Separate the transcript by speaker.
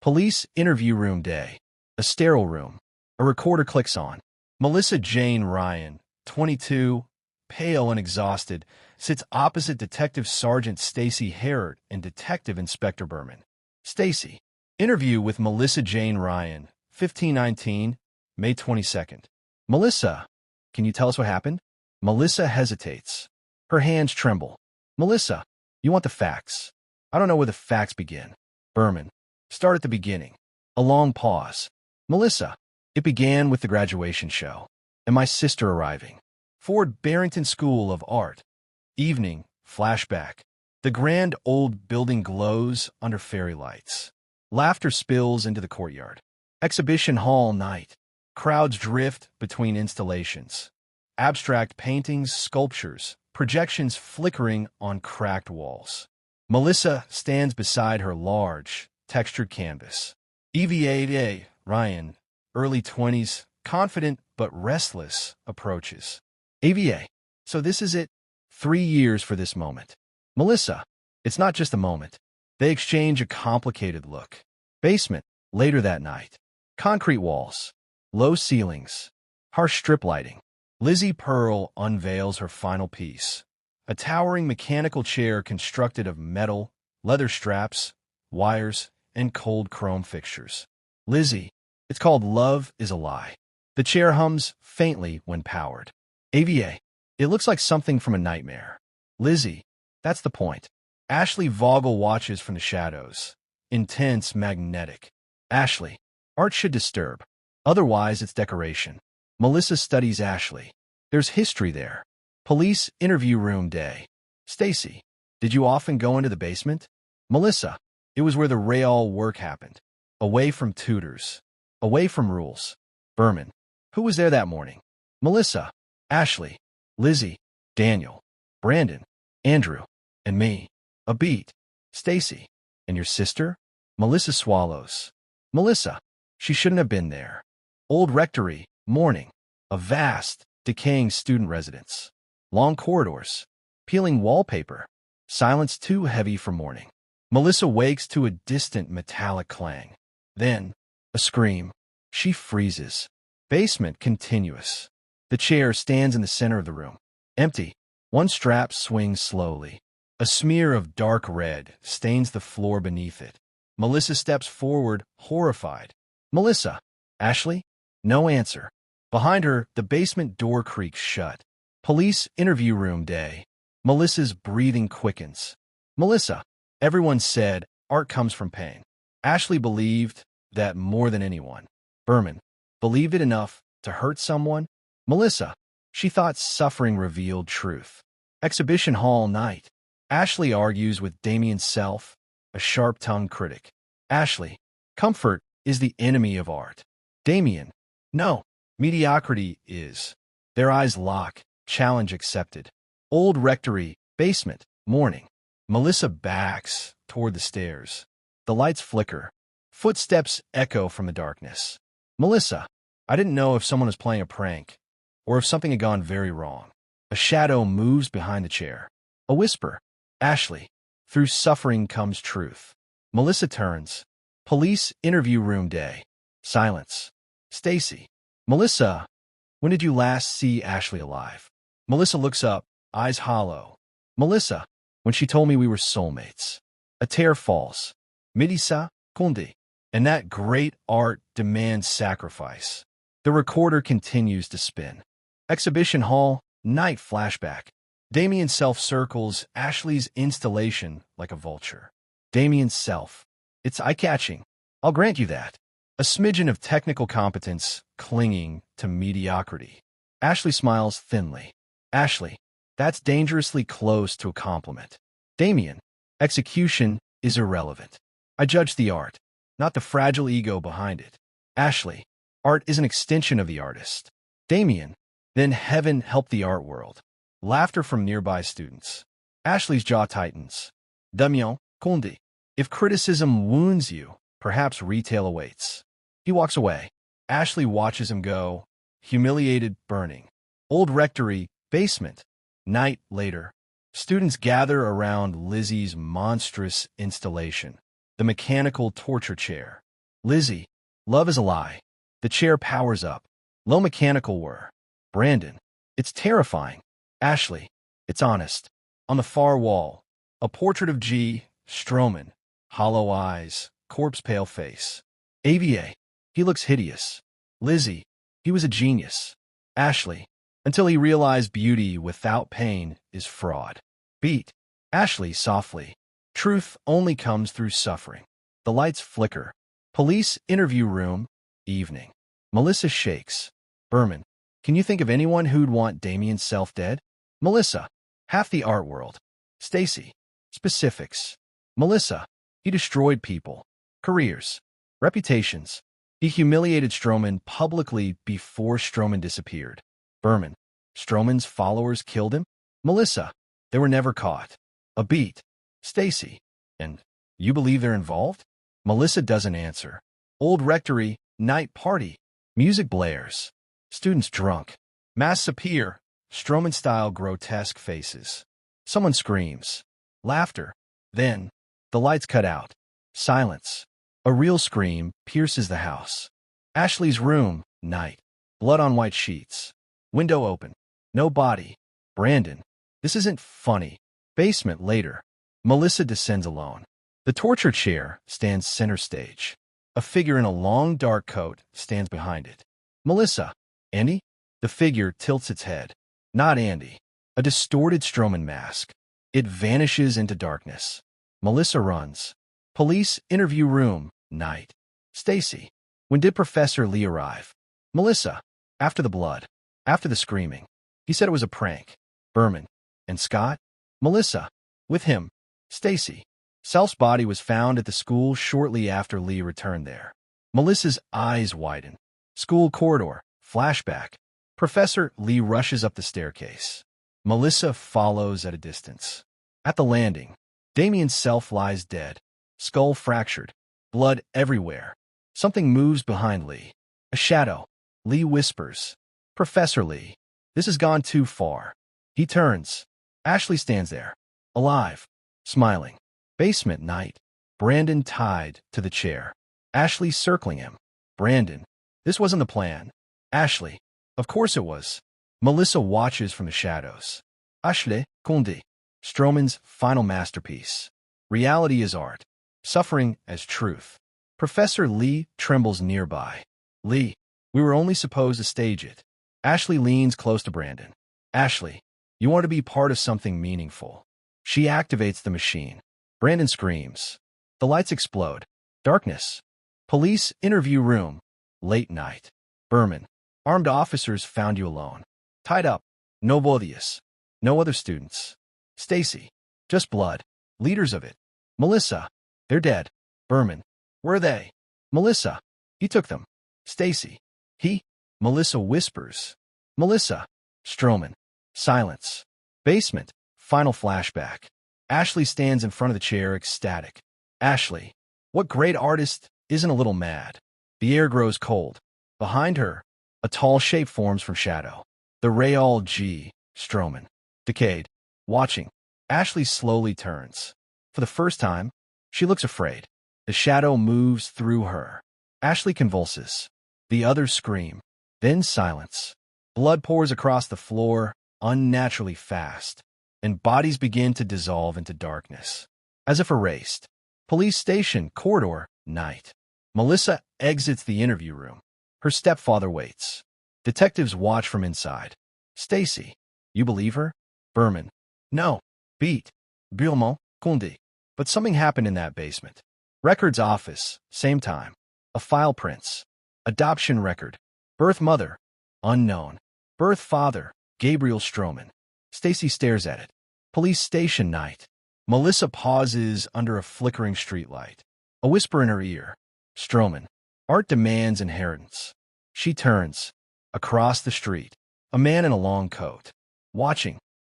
Speaker 1: Police interview room day. A sterile room. A recorder clicks on. Melissa Jane Ryan, 22, pale and exhausted, sits opposite Detective Sergeant Stacy Herrod and Detective Inspector Berman. Stacy. Interview with Melissa Jane Ryan, 1519, May 22nd. Melissa, can you tell us what happened? Melissa hesitates. Her hands tremble. Melissa, you want the facts. I don't know where the facts begin. Berman. Start at the beginning. A long pause. Melissa. It began with the graduation show and my sister arriving. Ford Barrington School of Art. Evening. Flashback. The grand old building glows under fairy lights. Laughter spills into the courtyard. Exhibition hall night. Crowds drift between installations. Abstract paintings, sculptures, projections flickering on cracked walls. Melissa stands beside her large, textured canvas. EVA Ryan, early 20s, confident but restless, approaches. AVA, so this is it? 3 years for this moment. Melissa, it's not just a moment. They exchange a complicated look. Basement, later that night. Concrete walls. Low ceilings. Harsh strip lighting. Lizzie Pearl unveils her final piece. A towering mechanical chair constructed of metal, leather straps, wires, and cold chrome fixtures. Lizzie, it's called Love is a Lie. The chair hums faintly when powered. AVA, it looks like something from a nightmare. Lizzie, that's the point. Ashley Vogel watches from the shadows. Intense, magnetic. Ashley, art should disturb. Otherwise, it's decoration. Melissa studies Ashley. There's history there. Police interview room day. Stacy, did you often go into the basement? Melissa, it was where the real work happened. Away from tutors. Away from rules. Berman, who was there that morning? Melissa, Ashley, Lizzie, Daniel, Brandon, Andrew, and me. A beat. Stacy, and your sister? Melissa swallows. Melissa, she shouldn't have been there. Old rectory, morning. A vast, decaying student residence. Long corridors. Peeling wallpaper. Silence too heavy for morning. Melissa wakes to a distant metallic clang. Then, a scream. She freezes. Basement continuous. The chair stands in the center of the room. Empty. One strap swings slowly. A smear of dark red stains the floor beneath it. Melissa steps forward, horrified. Melissa. Ashley? No answer. Behind her, the basement door creaks shut. Police interview room day. Melissa's breathing quickens. Melissa. Everyone said art comes from pain. Ashley believed that more than anyone. Berman. Believed it enough to hurt someone? Melissa. She thought suffering revealed truth. Exhibition hall night. Ashley argues with Damien Self, a sharp-tongued critic. Ashley. Comfort is the enemy of art. Damien. No. Mediocrity is. Their eyes lock. Challenge accepted. Old rectory. Basement. Morning. Melissa backs toward the stairs. The lights flicker. Footsteps echo from the darkness. Melissa. I didn't know if someone was playing a prank, or if something had gone very wrong. A shadow moves behind the chair. A whisper. Ashley. Through suffering comes truth. Melissa turns. Police interview room day. Silence. Stacy. Melissa. When did you last see Ashley alive? Melissa looks up, eyes hollow. Melissa. When she told me we were soulmates. A tear falls. Midisa, Kundi. And that great art demands sacrifice. The recorder continues to spin. Exhibition hall, night flashback. Damien Self circles Ashley's installation like a vulture. Damien Self. It's eye-catching. I'll grant you that. A smidgen of technical competence clinging to mediocrity. Ashley smiles thinly. Ashley. That's dangerously close to a compliment. Damien. Execution is irrelevant. I judge the art, not the fragile ego behind it. Ashley. Art is an extension of the artist. Damien. Then heaven help the art world. Laughter from nearby students. Ashley's jaw tightens. Damien, Kundi. If criticism wounds you, perhaps retail awaits. He walks away. Ashley watches him go, humiliated, burning. Old rectory, basement. Night later. Students gather around Lizzie's monstrous installation, the mechanical torture chair. Lizzie. Love is a lie. The chair powers up. Low mechanical whir. Brandon. It's terrifying. Ashley. It's honest. On the far wall, a portrait of G. Stroman. Hollow eyes. Corpse pale face. AVA. He looks hideous. Lizzie. He was a genius. Ashley. Until he realized beauty without pain is fraud. Beat. Ashley softly. Truth only comes through suffering. The lights flicker. Police interview room. Evening. Melissa shakes. Berman. Can you think of anyone who'd want Damien's self dead? Melissa. Half the art world. Stacy. Specifics. Melissa. He destroyed people. Careers. Reputations. He humiliated Stroman publicly before Stroman disappeared. Berman. Stroman's followers killed him? Melissa. They were never caught. A beat. Stacy. And you believe they're involved? Melissa doesn't answer. Old rectory. Night party. Music blares. Students drunk. Masks appear. Stroman-style grotesque faces. Someone screams. Laughter. Then, the lights cut out. Silence. A real scream pierces the house. Ashley's room. Night. Blood on white sheets. Window open. No body. Brandon. This isn't funny. Basement later. Melissa descends alone. The torture chair stands center stage. A figure in a long dark coat stands behind it. Melissa. Andy? The figure tilts its head. Not Andy. A distorted Stroman mask. It vanishes into darkness. Melissa runs. Police interview room. Night. Stacy. When did Professor Lee arrive? Melissa. After the blood. After the screaming. He said it was a prank. Berman. And Scott? Melissa. With him. Stacy. Self's body was found at the school shortly after Lee returned there. Melissa's eyes widen. School corridor. Flashback. Professor Lee rushes up the staircase. Melissa follows at a distance. At the landing, Damien's self lies dead. Skull fractured. Blood everywhere. Something moves behind Lee. A shadow. Lee whispers. Professor Lee. This has gone too far. He turns. Ashley stands there. Alive. Smiling. Basement night. Brandon tied to the chair. Ashley circling him. Brandon. This wasn't the plan. Ashley. Of course it was. Melissa watches from the shadows. Ashley Kundi. Stroman's final masterpiece. Reality is art. Suffering as truth. Professor Lee trembles nearby. Lee. We were only supposed to stage it. Ashley leans close to Brandon. Ashley. You want to be part of something meaningful. She activates the machine. Brandon screams. The lights explode. Darkness. Police interview room. Late night. Berman. Armed officers found you alone. Tied up. No bodies. No other students. Stacy. Just blood. Leaders of it. Melissa. They're dead. Berman. Where are they? Melissa. He took them. Stacy. He. Melissa whispers. Melissa. Stroman. Silence. Basement. Final flashback. Ashley stands in front of the chair, ecstatic. Ashley. What great artist isn't a little mad? The air grows cold. Behind her, a tall shape forms from shadow. The Real G. Stroman. Decayed. Watching. Ashley slowly turns. For the first time, she looks afraid. The shadow moves through her. Ashley convulses. The others scream. Then silence. Blood pours across the floor, unnaturally fast, and bodies begin to dissolve into darkness. As if erased. Police station, corridor, night. Melissa exits the interview room. Her stepfather waits. Detectives watch from inside. Stacy. You believe her? Berman. No. Beat. Beaumont. Kundi. But something happened in that basement. Records office. Same time. A file prints. Adoption record. Birth mother. Unknown. Birth father. Gabriel Stroman. Stacy stares at it. Police station night. Melissa pauses under a flickering streetlight. A whisper in her ear. Stroman. Art demands inheritance. She turns. Across the street. A man in a long coat. Watching.